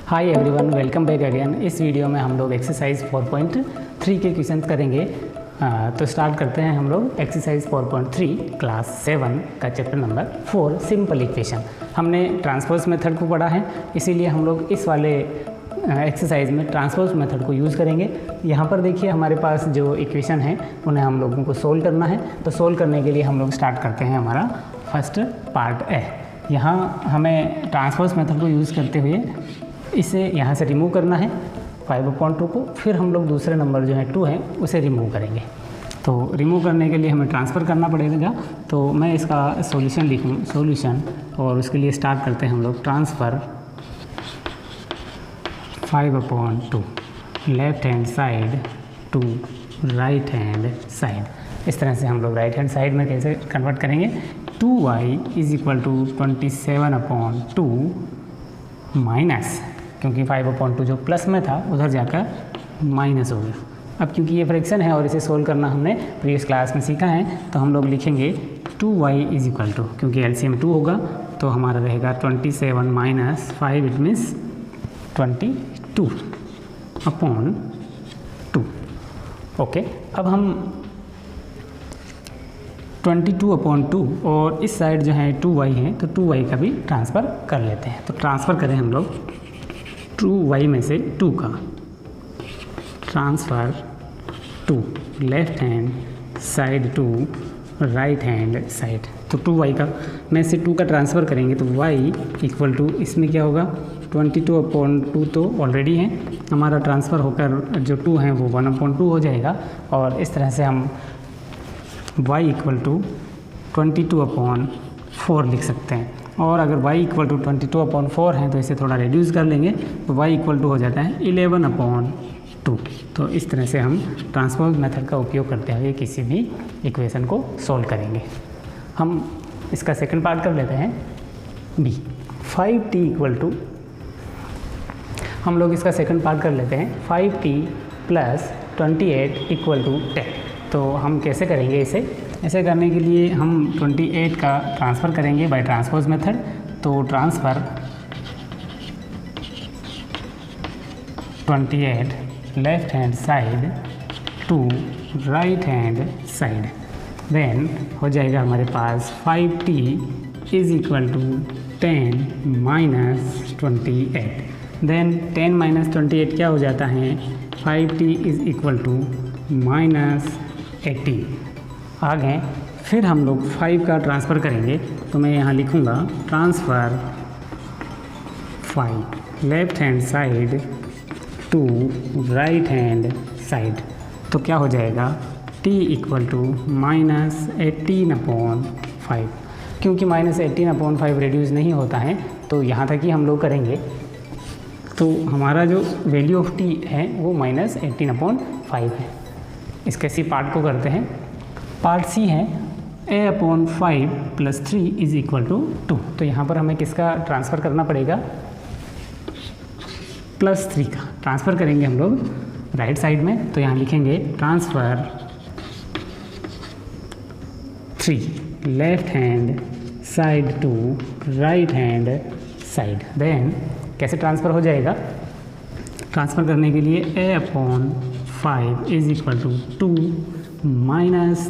Hi everyone, welcome back again. इस video में हम लोग एक्सरसाइज 4.3 के क्वेश्चन करेंगे। तो स्टार्ट करते हैं हम लोग एक्सरसाइज 4.3 क्लास 7 का चैप्टर नंबर 4 सिंपल इक्वेशन। हमने ट्रांसपोज मेथड को पढ़ा है, इसीलिए हम लोग इस वाले एक्सरसाइज में ट्रांसपोज मेथड को यूज़ करेंगे। यहाँ पर देखिए हमारे पास जो इक्वेशन है उन्हें हम लोगों को सोल्व करना है। तो सोल्व करने के लिए हम लोग स्टार्ट करते हैं हमारा फर्स्ट पार्ट ए। यहाँ हमें ट्रांसपोज मेथड को यूज़ करते हुए इसे यहाँ से रिमूव करना है 5/2 को, फिर हम लोग दूसरे नंबर जो है 2 है उसे रिमूव करेंगे। तो रिमूव करने के लिए हमें ट्रांसफ़र करना पड़ेगा। तो मैं इसका सॉल्यूशन लिखूँ, सॉल्यूशन, और उसके लिए स्टार्ट करते हैं हम लोग transfer 5/2 left hand side to right hand side. इस तरह से हम लोग राइट हैंड साइड में कैसे कन्वर्ट करेंगे, 2y = 27/2 माइनस, क्योंकि 5/2 जो प्लस में था उधर जाकर माइनस हो गया। अब क्योंकि ये फ्रैक्शन है और इसे सोल्व करना हमने प्रीवियस क्लास में सीखा है, तो हम लोग लिखेंगे 2y = क्योंकि एलसीएम 2 होगा तो हमारा रहेगा 27 - 5 इट मीन्स 22/2। ओके, अब हम 22/2 और इस साइड जो है 2y है तो 2y का भी ट्रांसफ़र कर लेते हैं। तो ट्रांसफ़र करें हम लोग 2y में से 2 का transfer to left hand side to right hand side. तो 2y का में से 2 का ट्रांसफ़र करेंगे तो y = इसमें क्या होगा, 22/2 तो ऑलरेडी है, हमारा ट्रांसफ़र होकर जो 2 है वो 1/2 हो जाएगा। और इस तरह से हम y = 22/4 लिख सकते हैं। और अगर y = 22/4 है तो इसे थोड़ा रिड्यूस कर लेंगे तो y = हो जाता है 11/2। तो इस तरह से हम ट्रांसपोज मेथड का उपयोग करते हुए किसी भी इक्वेशन को सोल्व करेंगे। हम इसका सेकंड पार्ट कर लेते हैं b। 5t = हम लोग इसका सेकंड पार्ट कर लेते हैं 5t + 28 = 10। तो हम कैसे करेंगे इसे? ऐसे करने के लिए हम 28 का ट्रांसफ़र करेंगे बाय ट्रांसपोज मेथड। तो transfer 28 left hand side to right hand side, then हो जाएगा हमारे पास 5t = 10 - 28। देन 10 - 28 क्या हो जाता है, 5t = -18। आगे फिर हम लोग 5 का ट्रांसफ़र करेंगे तो मैं यहाँ लिखूँगा transfer 5 left hand side to right hand side. तो क्या हो जाएगा, t = -18/5। क्योंकि -18/5 रिड्यूस नहीं होता है तो यहाँ तक ही हम लोग करेंगे। तो हमारा जो वैल्यू ऑफ t है वो -18/5 है। इसके सी पार्ट को करते हैं। पार्ट सी है a/5 + 3 = 2। तो यहाँ पर हमें किसका ट्रांसफ़र करना पड़ेगा, +3 का ट्रांसफ़र करेंगे हम लोग राइट साइड में। तो यहाँ लिखेंगे transfer 3 left hand side to right hand side. Then कैसे ट्रांसफ़र हो जाएगा, ट्रांसफ़र करने के लिए a/5 = 2 -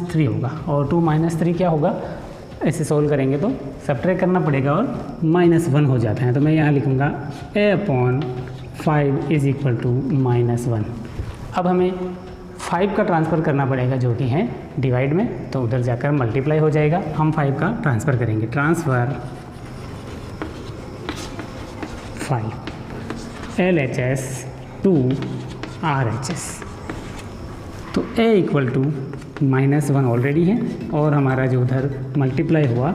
3 होगा। और 2 - 3 क्या होगा, ऐसे सोल्व करेंगे तो सब्ट्रैक्ट करना पड़ेगा और -1 हो जाता है। तो मैं यहाँ लिखूँगा a/5 = -1। अब हमें 5 का ट्रांसफ़र करना पड़ेगा जो कि है डिवाइड में, तो उधर जाकर मल्टीप्लाई हो जाएगा। हम 5 का ट्रांसफ़र करेंगे, ट्रांसफ़र 5 LHS टू RHS। तो a = -1 ऑलरेडी है और हमारा जो उधर मल्टीप्लाई हुआ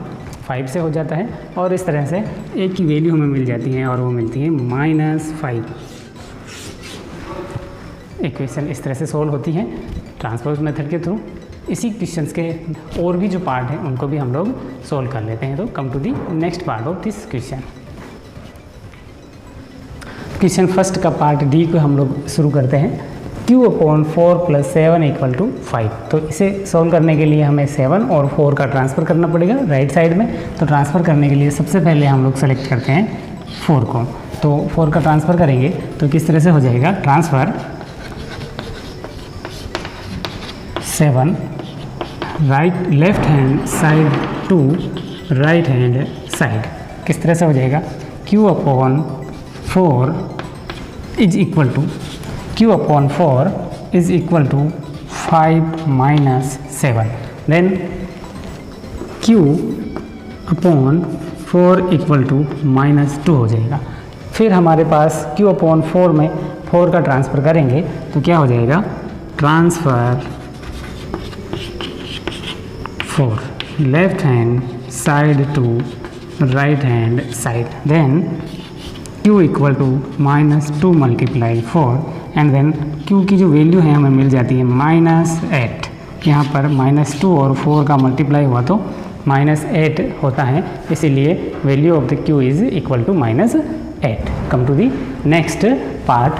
5 से हो जाता है। और इस तरह से a की वैल्यू हमें मिल जाती है और वो मिलती है -5। इक्वेशन इस तरह से सोल्व होती है ट्रांसपोज मेथड के थ्रू। इसी क्वेश्चंस के और भी जो पार्ट हैं उनको भी हम लोग सोल्व कर लेते हैं। तो come to the next part of this question. Question first का पार्ट डी को हम लोग शुरू करते हैं। q/4 + 7 = 5। तो इसे सोल्व करने के लिए हमें 7 और 4 का ट्रांसफ़र करना पड़ेगा राइट साइड में। तो ट्रांसफ़र करने के लिए सबसे पहले हम लोग सेलेक्ट करते हैं 4 को, तो 4 का ट्रांसफ़र करेंगे तो किस तरह से हो जाएगा, transfer 7 right left hand side to right hand side, किस तरह से हो जाएगा, Q upon 4 is equal to Q/4 is equal to 5 minus 7, then Q/4 equal to -2 हो जाएगा। फिर हमारे पास Q/4 में 4 का ट्रांसफ़र करेंगे तो क्या हो जाएगा, transfer 4 left hand side to right hand side, then Q equal to -2 multiply 4 and then Q की जो वैल्यू है हमें मिल जाती है -8। यहाँ पर -2 और 4 का मल्टीप्लाई हुआ तो -8 होता है, इसीलिए value of the Q is equal to -8। Come to the next part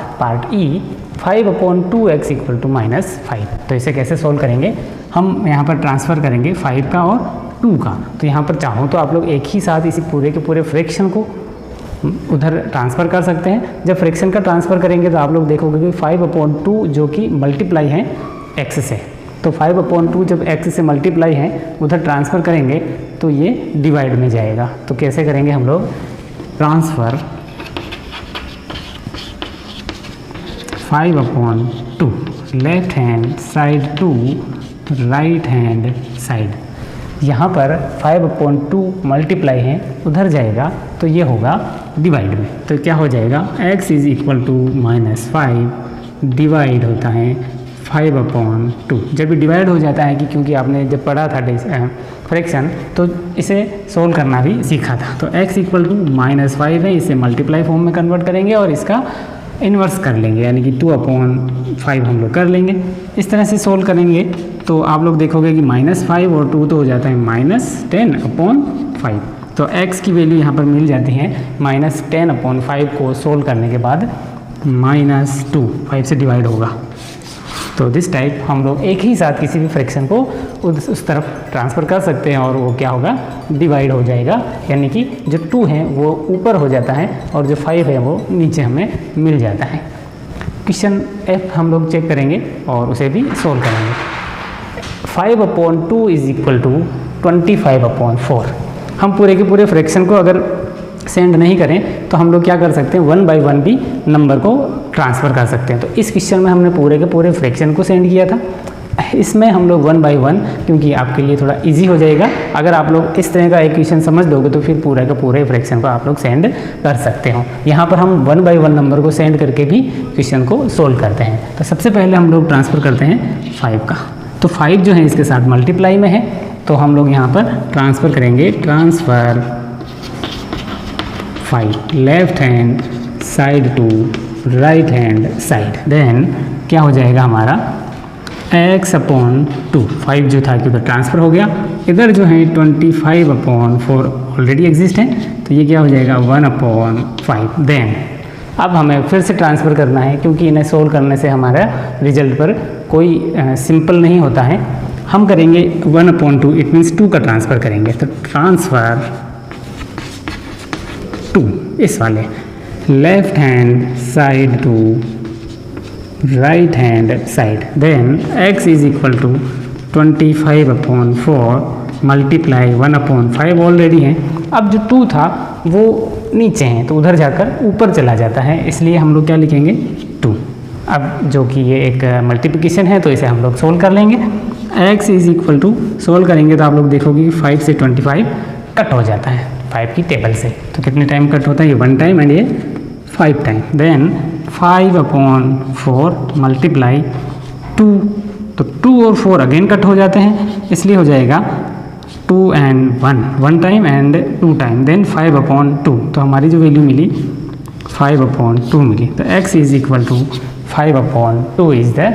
E, 5/2x equal to -5। तो इसे कैसे सोल्व करेंगे, हम यहाँ पर ट्रांसफ़र करेंगे 5 का और 2 का, तो यहाँ पर चाहो तो आप लोग एक ही साथ इसी पूरे के पूरे फ्रैक्शन को उधर ट्रांसफ़र कर सकते हैं। जब फ्रैक्शन का ट्रांसफ़र करेंगे तो आप लोग देखोगे कि 5/2 जो कि मल्टीप्लाई है x से, तो 5/2 जब x से मल्टीप्लाई है उधर ट्रांसफ़र करेंगे तो ये डिवाइड में जाएगा। तो कैसे करेंगे हम लोग, transfer 5/2 left hand side to right hand side, यहाँ पर 5/2 मल्टीप्लाई है उधर जाएगा तो ये होगा डिवाइड में, तो क्या हो जाएगा, x is equal to -5 divide होता है 5/2। जब भी डिवाइड हो जाता है कि क्योंकि आपने जब पढ़ा था फ्रैक्शन तो इसे सोल्व करना भी सीखा था, तो x इक्वल टू -5 है, इसे मल्टीप्लाई फॉर्म में कन्वर्ट करेंगे और इसका इन्वर्स कर लेंगे, यानी कि 2/5 हम लोग कर लेंगे। इस तरह से सोल्व करेंगे तो आप लोग देखोगे कि -5 और 2 तो हो जाता है -10/5, तो x की वैल्यू यहाँ पर मिल जाती है -10/5 को सोल्व करने के बाद -2, 5 से डिवाइड होगा। तो दिस टाइप हम लोग एक ही साथ किसी भी फ्रैक्शन को उस तरफ ट्रांसफ़र कर सकते हैं और वो क्या होगा, डिवाइड हो जाएगा, यानी कि जो 2 है वो ऊपर हो जाता है और जो 5 है वो नीचे हमें मिल जाता है। क्वेश्चन F हम लोग चेक करेंगे और उसे भी सोल्व करेंगे। 5/2 इज इक्वल टू 25/4। हम पूरे के पूरे फ्रैक्शन को अगर सेंड नहीं करें तो हम लोग क्या कर सकते हैं, 1 बाई 1 भी नंबर को ट्रांसफ़र कर सकते हैं। तो इस क्वेश्चन में हमने पूरे के पूरे फ्रैक्शन को सेंड किया था, इसमें हम लोग 1 बाई 1 क्योंकि आपके लिए थोड़ा इजी हो जाएगा। अगर आप लोग इस तरह का एक क्वेश्चन समझ लोगे तो फिर पूरा का पूरे फ्रैक्शन को आप लोग सेंड कर सकते हो। यहाँ पर हम 1 बाई 1 नंबर को सेंड करके भी क्वेश्चन को सोल्व करते हैं। तो सबसे पहले हम लोग ट्रांसफ़र करते हैं 5 का, तो 5 जो है इसके साथ मल्टीप्लाई में है तो हम लोग यहाँ पर ट्रांसफ़र करेंगे, transfer 5 left hand side to right hand side, then क्या हो जाएगा हमारा x/2, 5 जो था क्योंकि ट्रांसफ़र हो गया, इधर जो है 25/4 ऑलरेडी एग्जिस्ट है तो ये क्या हो जाएगा 1/5। देन अब हमें फिर से ट्रांसफ़र करना है क्योंकि इन्हें सोल्व करने से हमारा रिजल्ट पर कोई सिंपल नहीं होता है। हम करेंगे 1/2, इट मीन्स 2 का ट्रांसफ़र करेंगे, तो ट्रांसफ़र 2 इस वाले left hand side to right hand side, then x is equal to 25/4 multiply 1/5 already है। अब जो 2 था वो नीचे है तो उधर जाकर ऊपर चला जाता है, इसलिए हम लोग क्या लिखेंगे 2। अब जो कि ये एक मल्टीप्लिकेशन है तो इसे हम लोग सोल्व कर लेंगे। x is equal to solve करेंगे तो आप लोग देखोगे कि 5 से 25 कट हो जाता है 5 की टेबल से, तो कितने टाइम कट होता है, ये 1 टाइम एंड ये 5 टाइम, देन 5/4 मल्टीप्लाई 2, तो 2 और 4 अगेन कट हो जाते हैं, इसलिए हो जाएगा 2 and 1 time and 2 time, then 5/2, तो हमारी जो वैल्यू मिली 5/2 मिली। तो x is equal to 5/2 is the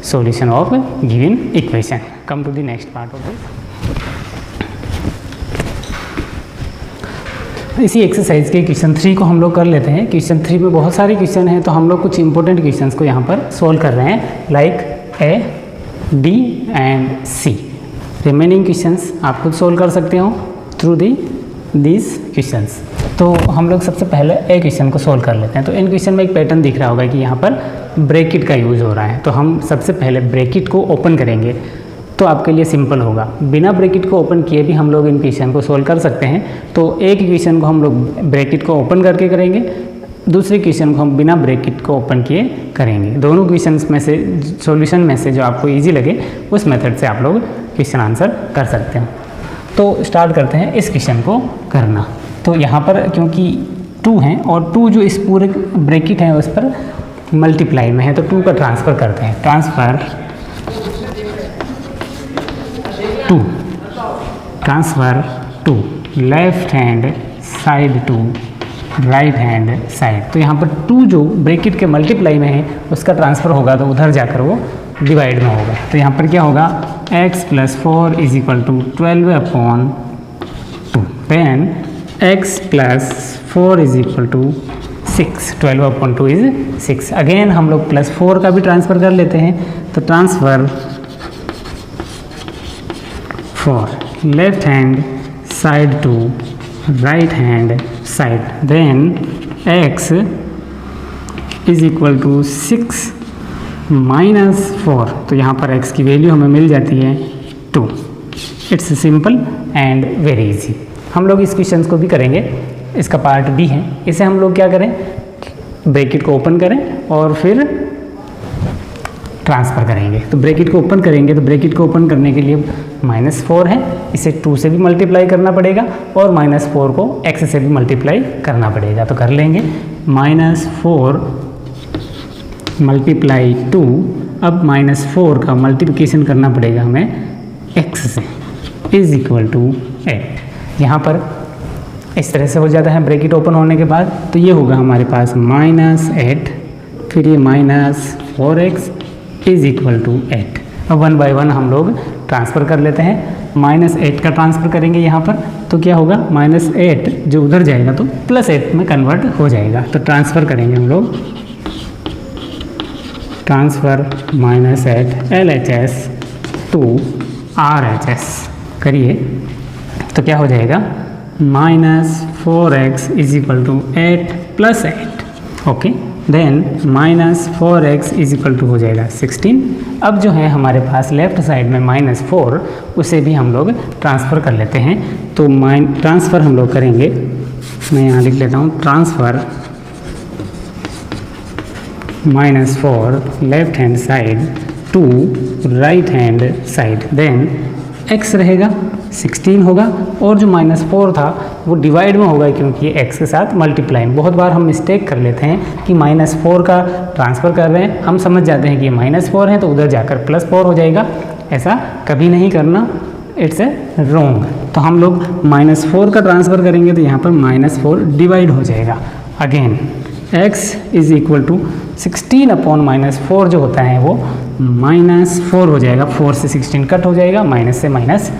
solution of given equation. Come to the next part of this. इसी एक्सरसाइज के क्वेश्चन 3 को हम लोग कर लेते हैं। क्वेश्चन 3 में बहुत सारे क्वेश्चन हैं तो हम लोग कुछ इंपॉर्टेंट क्वेश्चंस को यहाँ पर सोल्व कर रहे हैं, like A, D and C। Remaining questions आप खुद सोल्व कर सकते हो थ्रू दिस क्वेश्चंस। तो तो हम लोग सबसे पहले एक क्वेश्चन को सोल्व कर लेते हैं। तो इन क्वेश्चन में एक पैटर्न दिख रहा होगा कि यहाँ पर ब्रैकेट का यूज़ हो रहा है। तो हम सबसे पहले ब्रैकेट को ओपन करेंगे तो आपके लिए सिंपल होगा। बिना ब्रैकेट को ओपन किए भी हम लोग इन क्वेश्चन को सोल्व कर सकते हैं। तो एक क्वेश्चन को हम लोग ब्रैकेट को ओपन करके करेंगे, दूसरे क्वेश्चन को हम बिना ब्रैकेट को ओपन किए करेंगे। दोनों क्वेश्चन में से सॉल्यूशन में से जो आपको इजी लगे उस मेथड से आप लोग क्वेश्चन आंसर कर सकते हैं। तो स्टार्ट करते हैं इस क्वेश्चन को करना। तो यहाँ पर क्योंकि 2 हैं और 2 जो इस पूरे ब्रैकेट है उस पर मल्टीप्लाई में है, तो 2 का ट्रांसफ़र करते हैं। Transfer 2 left hand side to right hand side. तो यहाँ पर 2 जो ब्रैकेट के मल्टीप्लाई में है उसका ट्रांसफ़र होगा तो उधर जाकर वो डिवाइड में होगा। तो यहाँ पर क्या होगा, x + 4 = 12/2। Then x + 4 = 6। 12/2 is 6। Again हम लोग +4 का भी ट्रांसफ़र कर लेते हैं। तो transfer 4 left hand side to right hand side. Then x = 6 - 4। तो यहाँ पर x की वैल्यू हमें मिल जाती है 2। It's simple and very easy. हम लोग इस क्वेश्चन को भी करेंगे, इसका पार्ट बी है। इसे हम लोग क्या करें, ब्रैकेट को ओपन करें और फिर ट्रांसफ़र करेंगे। तो ब्रैकेट को ओपन करेंगे तो ब्रैकेट को ओपन करने के लिए -4 है, इसे 2 से भी मल्टीप्लाई करना पड़ेगा और -4 को x से भी मल्टीप्लाई करना पड़ेगा। तो कर लेंगे -4 × 2। अब -4 का मल्टीप्लिकेशन करना पड़ेगा हमें x से, = 8। यहाँ पर इस तरह से हो जाता है ब्रैकेट ओपन होने के बाद। तो ये होगा हमारे पास -8, फिर ये -4x = 8। अब 1 बाय 1 हम लोग ट्रांसफ़र कर लेते हैं। -8 का ट्रांसफ़र करेंगे यहाँ पर तो क्या होगा, -8 जो उधर जाएगा तो +8 में कन्वर्ट हो जाएगा। तो ट्रांसफ़र करेंगे हम लोग, ट्रांसफ़र -8 LHS to RHS करिए तो क्या हो जाएगा, -4x = 8 + 8। ओके, देन -4x = हो जाएगा 16। अब जो है हमारे पास लेफ्ट साइड में -4 उसे भी हम लोग ट्रांसफ़र कर लेते हैं। तो ट्रांसफ़र हम लोग करेंगे, मैं यहाँ लिख लेता हूँ, transfer -4 left hand side to right hand side. Then x रहेगा 16 होगा और जो -4 था वो डिवाइड में होगा क्योंकि ये x के साथ मल्टीप्लाई में। बहुत बार हम मिस्टेक कर लेते हैं कि -4 का ट्रांसफ़र कर रहे हैं, हम समझ जाते हैं कि ये -4 है तो उधर जाकर +4 हो जाएगा। ऐसा कभी नहीं करना, इट्स रॉन्ग। तो हम लोग -4 का ट्रांसफ़र करेंगे तो यहाँ पर -4 डिवाइड हो जाएगा। अगेन x = 16/-4 जो होता है वो -4 हो जाएगा। 4 से 16 कट हो जाएगा, माइनस से माइनस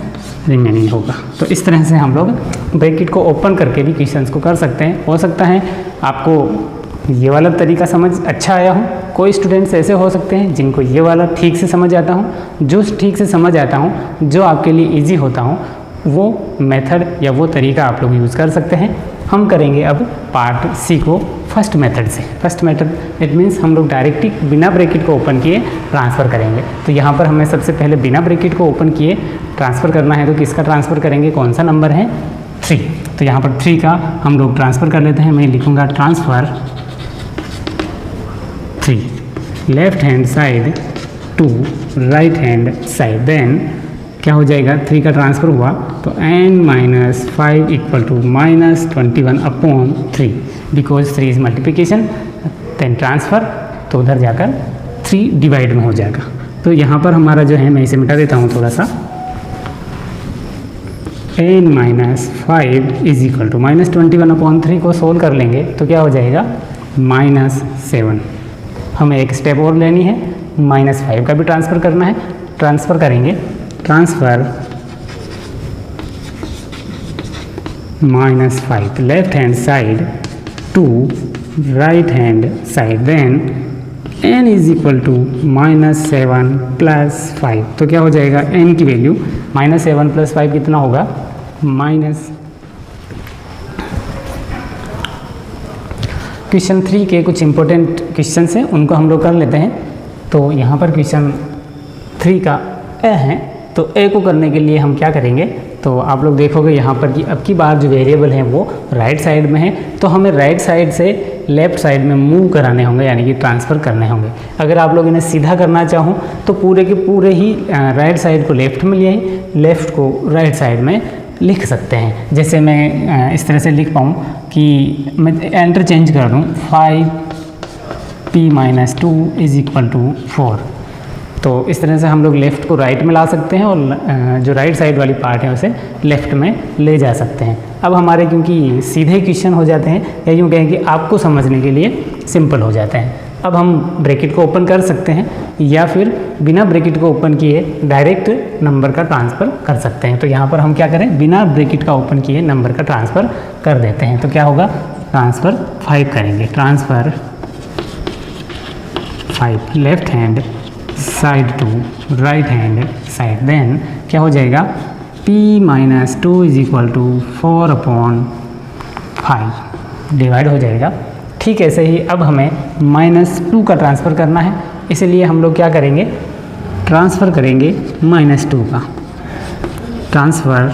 रिमेनिंग होगा। तो इस तरह से हम लोग ब्रैकेट को ओपन करके भी क्वेश्चंस को कर सकते हैं। हो सकता है आपको ये वाला तरीका समझ अच्छा आया हो। कोई स्टूडेंट्स ऐसे हो सकते हैं जिनको ये वाला ठीक से समझ आता हूँ। जो ठीक से समझ आता हूँ, जो आपके लिए ईजी होता हूँ, वो मेथड या वो तरीका आप लोग यूज़ कर सकते हैं। हम करेंगे अब पार्ट सी को फर्स्ट मेथड से। फर्स्ट मेथड इट मीन्स हम लोग डायरेक्टली बिना ब्रैकेट को ओपन किए ट्रांसफ़र करेंगे। तो यहाँ पर हमें सबसे पहले बिना ब्रैकेट को ओपन किए ट्रांसफ़र करना है। तो किसका ट्रांसफ़र करेंगे, कौन सा नंबर है, 3। तो यहाँ पर 3 का हम लोग ट्रांसफ़र कर लेते हैं। मैं लिखूँगा transfer 3 left hand side to right hand side. Then क्या हो जाएगा, 3 का ट्रांसफ़र हुआ तो n - 5 = -21/3 because 3 is multiplication. Then transfer तो उधर जाकर 3 डिवाइड में हो जाएगा। तो यहाँ पर हमारा जो है, मैं इसे मिटा देता हूँ थोड़ा सा, n - 5 = -21/3 को सोल्व कर लेंगे तो क्या हो जाएगा, -7। हमें एक स्टेप और लेनी है, -5 का भी ट्रांसफ़र करना है। ट्रांसफ़र करेंगे, transfer -5 left hand side to right hand side. Then n = -7 + 5। तो क्या हो जाएगा, n की वैल्यू -7 + 5 कितना होगा, क्वेश्चन 3 के कुछ इंपॉर्टेंट क्वेश्चन हैं, उनको हम लोग कर लेते हैं। तो यहाँ पर क्वेश्चन 3 का ए है, तो ए को करने के लिए हम क्या करेंगे, तो आप लोग देखोगे यहाँ पर कि अब की बार जो वेरिएबल हैं वो राइट साइड में है, तो हमें राइट साइड से लेफ़्ट साइड में मूव कराने होंगे, यानी कि ट्रांसफ़र करने होंगे। अगर आप लोग इन्हें सीधा करना चाहो तो पूरे के पूरे ही राइट साइड को लेफ़्ट में लिए, लेफ़्ट को राइट साइड में लिख सकते हैं। जैसे मैं इस तरह से लिख पाऊँ कि मैं एंटर चेंज कर दूँ 5p - 2 = 4। तो इस तरह से हम लोग लेफ़्ट को राइट में ला सकते हैं और जो राइट साइड वाली पार्ट है उसे लेफ़्ट में ले जा सकते हैं। अब हमारे क्योंकि सीधे क्वेश्चन हो जाते हैं, या यूँ कहें कि आपको समझने के लिए सिंपल हो जाते हैं। अब हम ब्रैकेट को ओपन कर सकते हैं या फिर बिना ब्रैकेट को ओपन किए डायरेक्ट नंबर का ट्रांसफ़र कर सकते हैं। तो यहाँ पर हम क्या करें, बिना ब्रैकेट का ओपन किए नंबर का ट्रांसफ़र कर देते हैं। तो क्या होगा, ट्रांसफ़र 5 करेंगे, transfer 5 left hand side to right hand side. Then क्या हो जाएगा, p - 2 = 4/5 डिवाइड हो जाएगा। ठीक ऐसे ही अब हमें -2 का ट्रांसफ़र करना है, इसलिए हम लोग क्या करेंगे, ट्रांसफ़र करेंगे -2 का, transfer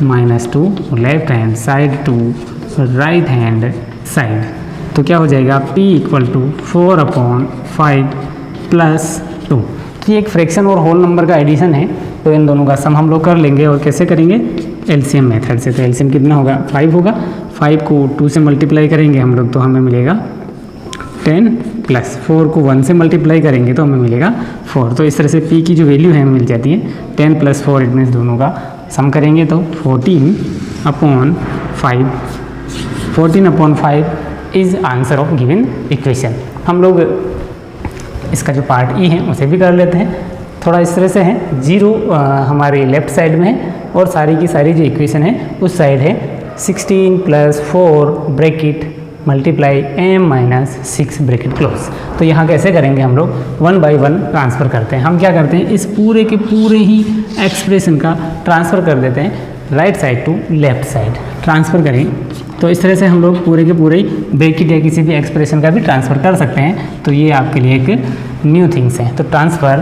-2 left hand side to right hand side. तो क्या हो जाएगा, p = 4/5 + 2। तो ये एक फ्रैक्शन और होल नंबर का एडिशन है, तो इन दोनों का सम हम लोग कर लेंगे। और कैसे करेंगे, एलसीएम मेथड से। तो एलसीएम कितना होगा, 5 होगा। 5 को 2 से मल्टीप्लाई करेंगे हम लोग तो हमें मिलेगा 10 + 4 को 1 से मल्टीप्लाई करेंगे तो हमें मिलेगा 4। तो इस तरह से p की जो वैल्यू है हमें मिल जाती है 10 + 4। इट मीन्स दोनों का सम करेंगे तो 14/5 14/5 is answer of given equation. हम लोग इसका जो पार्ट ई है उसे भी कर लेते हैं। थोड़ा इस तरह से है, 0 हमारे लेफ़्ट साइड में है और सारी की सारी जो इक्वेशन है उस साइड है 16 + 4 bracket multiply m - 6 bracket close. तो यहाँ कैसे करेंगे, हम लोग 1 बाय 1 ट्रांसफ़र करते हैं। हम क्या करते हैं, इस पूरे के पूरे ही एक्सप्रेशन का ट्रांसफ़र कर देते हैं right side to left side. Transfer करें तो इस तरह से हम लोग पूरे के पूरे ब्रैकेट या किसी भी एक्सप्रेशन का भी ट्रांसफ़र कर सकते हैं। तो ये आपके लिए एक न्यू थिंग्स है। तो ट्रांसफ़र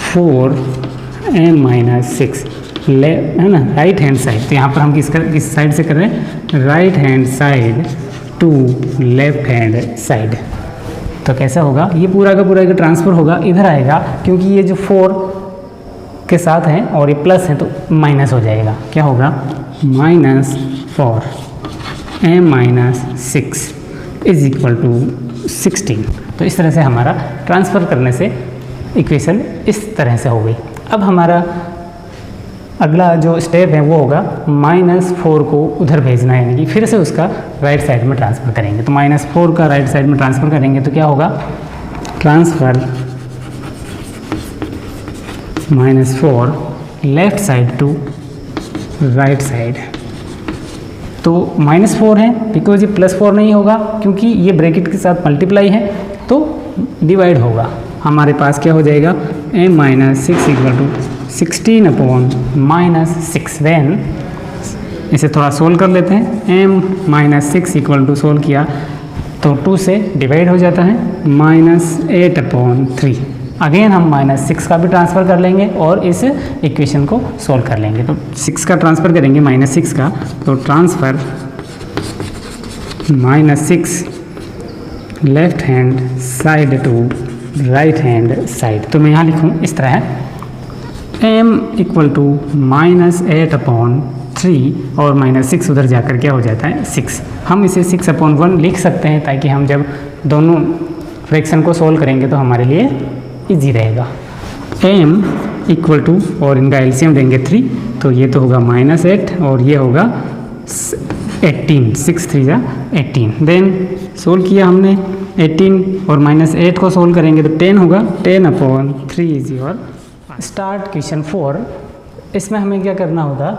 4m - 6 है ना, राइट हैंड साइड। तो यहाँ पर हम किस साइड से कर रहे हैं, right hand side to left hand side. तो कैसा होगा, ये पूरा का पूरा ट्रांसफ़र होगा, इधर आएगा क्योंकि ये जो 4 के साथ हैं और ये प्लस है तो माइनस हो जाएगा। क्या होगा, -4m - 6 = 16। तो इस तरह से हमारा ट्रांसफ़र करने से इक्वेशन इस तरह से हो गई। अब हमारा अगला जो स्टेप है वो होगा -4 को उधर भेजना है, यानी कि फिर से उसका राइट साइड में ट्रांसफ़र करेंगे। तो -4 का राइट साइड में ट्रांसफ़र करेंगे तो क्या होगा, transfer -4 left side to right side. तो -4 है बिकॉज ये +4 नहीं होगा क्योंकि ये ब्रैकेट के साथ मल्टीप्लाई है तो डिवाइड होगा। हमारे पास क्या हो जाएगा, m - 6 = 16/- 6। देन इसे थोड़ा सोल्व कर लेते हैं। m - 6 = सोल्व किया तो 2 से डिवाइड हो जाता है -8/3। अगेन हम -6 का भी ट्रांसफ़र कर लेंगे और इस इक्वेशन को सोल्व कर लेंगे। तो 6 का ट्रांसफ़र करेंगे -6 का, तो transfer -6 left hand side to right hand side. तो मैं यहाँ लिखूँ इस तरह है, m = -8/3 और -6 उधर जाकर क्या हो जाता है 6। हम इसे 6/1 लिख सकते हैं ताकि हम जब दोनों फ्रैक्शन को सोल्व करेंगे तो हमारे लिए इजी रहेगा। m = और इनका एलसीएम देंगे 3, तो ये तो होगा -8 और ये होगा 18, 6 3 जा 18। देन सोल्व किया हमने 18 और -8 को सोल्व करेंगे तो 10 होगा, 10/3 इज योर। Start question 4। इसमें हमें क्या करना होगा,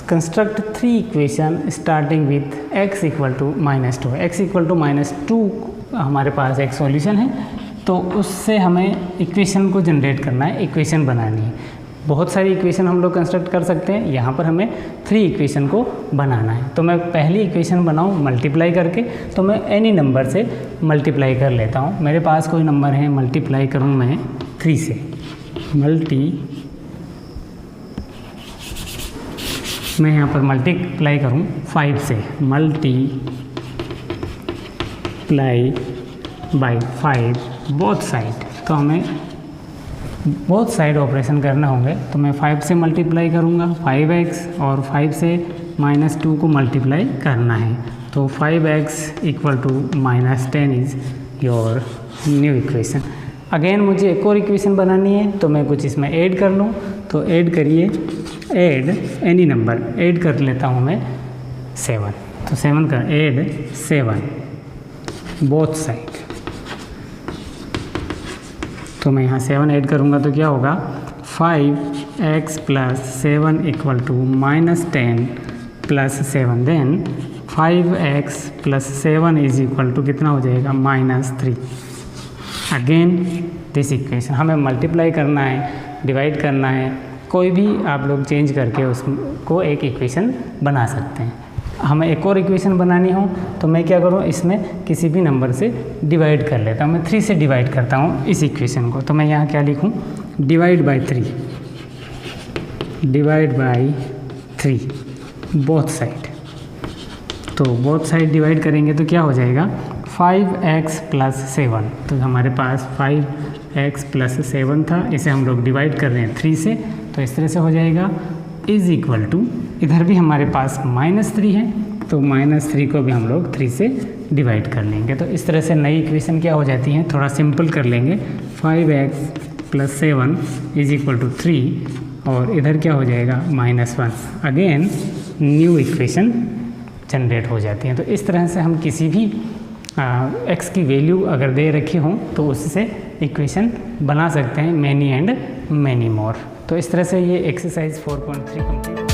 construct 3 equation starting with x = -2। x = -2 हमारे पास एक सॉल्यूशन है, तो उससे हमें इक्वेशन को जनरेट करना है, इक्वेशन बनानी है। बहुत सारी इक्वेशन हम लोग कंस्ट्रक्ट कर सकते हैं, यहाँ पर हमें 3 इक्वेशन को बनाना है। तो मैं पहली इक्वेशन बनाऊँ मल्टीप्लाई करके, तो मैं एनी नंबर से मल्टीप्लाई कर लेता हूँ। मेरे पास कोई नंबर है, मल्टीप्लाई करूँ मैं 3 से, मैं यहाँ पर मल्टीप्लाई करूँ 5 से, मल्टीप्लाई बाई 5 बोथ साइड। तो हमें बोथ साइड ऑपरेशन करना होंगे, तो मैं 5 से मल्टीप्लाई करूँगा 5x और 5 से -2 को मल्टीप्लाई करना है। तो 5x equal to -10 is your new equation. Again मुझे एक और इक्वेशन बनानी है, तो मैं कुछ इसमें ऐड कर लूँ। तो ऐड करिए, ऐड एनी नंबर, ऐड कर लेता हूँ मैं 7। तो 7 का ऐड 7 बोथ साइड। तो मैं यहाँ 7 ऐड करूँगा तो क्या होगा, 5x + 7 equal to -10 + 7, then 5x + 7 is equal to कितना हो जाएगा, -3। अगेन दिस इक्वेशन हमें मल्टीप्लाई करना है, डिवाइड करना है, कोई भी आप लोग चेंज करके उसको एक इक्वेशन बना सकते हैं। हमें एक और इक्वेशन बनानी हो तो मैं क्या करूँ, इसमें किसी भी नंबर से डिवाइड कर लेता हूँ। मैं 3 से डिवाइड करता हूँ इस इक्वेशन को। तो मैं यहाँ क्या लिखूँ, डिवाइड बाई 3 बोथ साइड। तो बोथ साइड डिवाइड करेंगे तो क्या हो जाएगा, 5x + 7। तो हमारे पास 5x + 7 था, इसे हम लोग डिवाइड कर रहे हैं 3 से, तो इस तरह से हो जाएगा इज़ इक्वल टू, इधर भी हमारे पास -3 है, तो -3 को भी हम लोग 3 से डिवाइड कर लेंगे। तो इस तरह से नई इक्वेशन क्या हो जाती है, थोड़ा सिंपल कर लेंगे। 5x + 7 इज इक्वल टू 3 और इधर क्या हो जाएगा, -1। अगेन न्यू इक्वेशन जनरेट हो जाती है। तो इस तरह से हम किसी भी x की वैल्यू अगर दे रखी हो तो उससे इक्वेशन बना सकते हैं, मैनी एंड मैनी मोर। तो इस तरह से ये एक्सरसाइज 4.3 कंप्लीट।